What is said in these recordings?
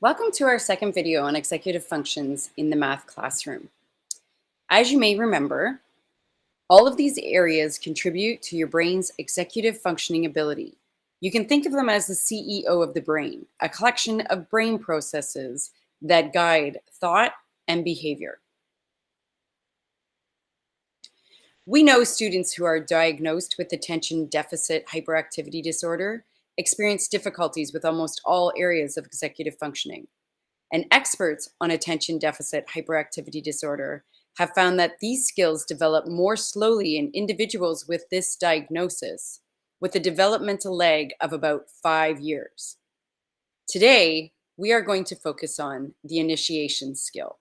Welcome to our second video on executive functions in the math classroom. As you may remember, all of these areas contribute to your brain's executive functioning ability. You can think of them as the CEO of the brain, a collection of brain processes that guide thought and behavior. We know students who are diagnosed with attention deficit hyperactivity disorder experience difficulties with almost all areas of executive functioning. And experts on attention deficit hyperactivity disorder have found that these skills develop more slowly in individuals with this diagnosis, with a developmental lag of about 5 years. Today, we are going to focus on the initiation skill.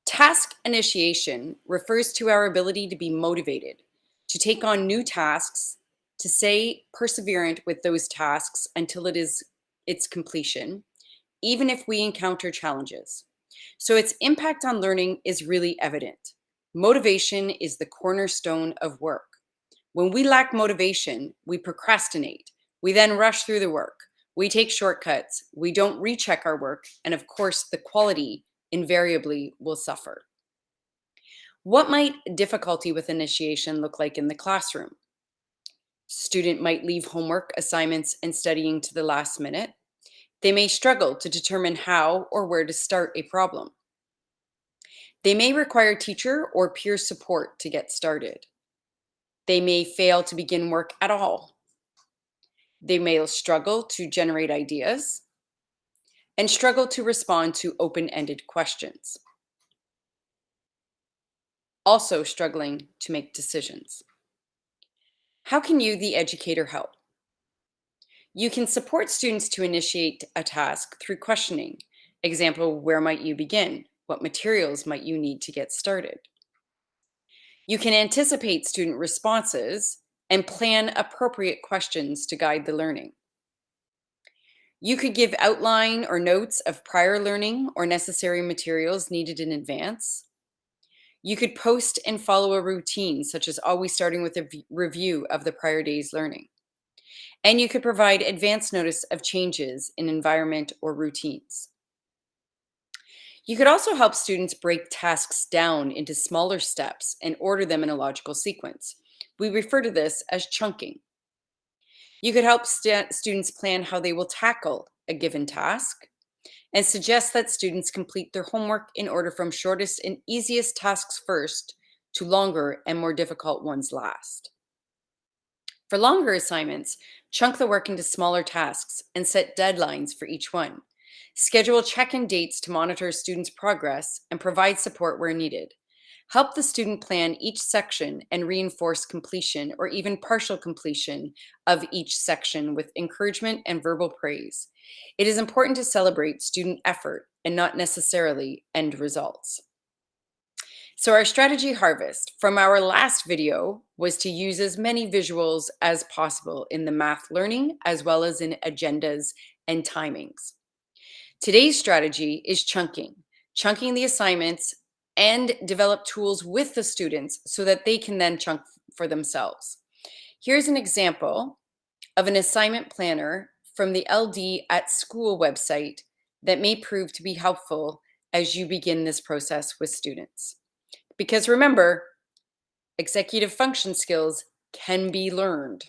Task initiation refers to our ability to be motivated, to take on new tasks, to stay perseverant with those tasks until its completion, even if we encounter challenges. So its impact on learning is really evident. Motivation is the cornerstone of work. When we lack motivation, we procrastinate. We then rush through the work. We take shortcuts. We don't recheck our work. And of course, the quality invariably will suffer. What might difficulty with initiation look like in the classroom? Student might leave homework, assignments, and studying to the last minute. They may struggle to determine how or where to start a problem. They may require teacher or peer support to get started. They may fail to begin work at all. They may struggle to generate ideas and struggle to respond to open-ended questions. Also struggling to make decisions. How can you, the educator, help? You can support students to initiate a task through questioning. Example, where might you begin? What materials might you need to get started? You can anticipate student responses and plan appropriate questions to guide the learning. You could give outline or notes of prior learning or necessary materials needed in advance. You could post and follow a routine, such as always starting with a review of the prior day's learning. And you could provide advance notice of changes in environment or routines. You could also help students break tasks down into smaller steps and order them in a logical sequence. We refer to this as chunking. You could help students plan how they will tackle a given task and suggest that students complete their homework in order from shortest and easiest tasks first to longer and more difficult ones last. For longer assignments, chunk the work into smaller tasks and set deadlines for each one. Schedule check-in dates to monitor students' progress and provide support where needed. Help the student plan each section and reinforce completion or even partial completion of each section with encouragement and verbal praise. It is important to celebrate student effort and not necessarily end results. So our strategy harvest from our last video was to use as many visuals as possible in the math learning, as well as in agendas and timings. Today's strategy is chunking the assignments and develop tools with the students so that they can then chunk for themselves. Here's an example of an assignment planner from the LD at School website that may prove to be helpful as you begin this process with students. Because remember, executive function skills can be learned.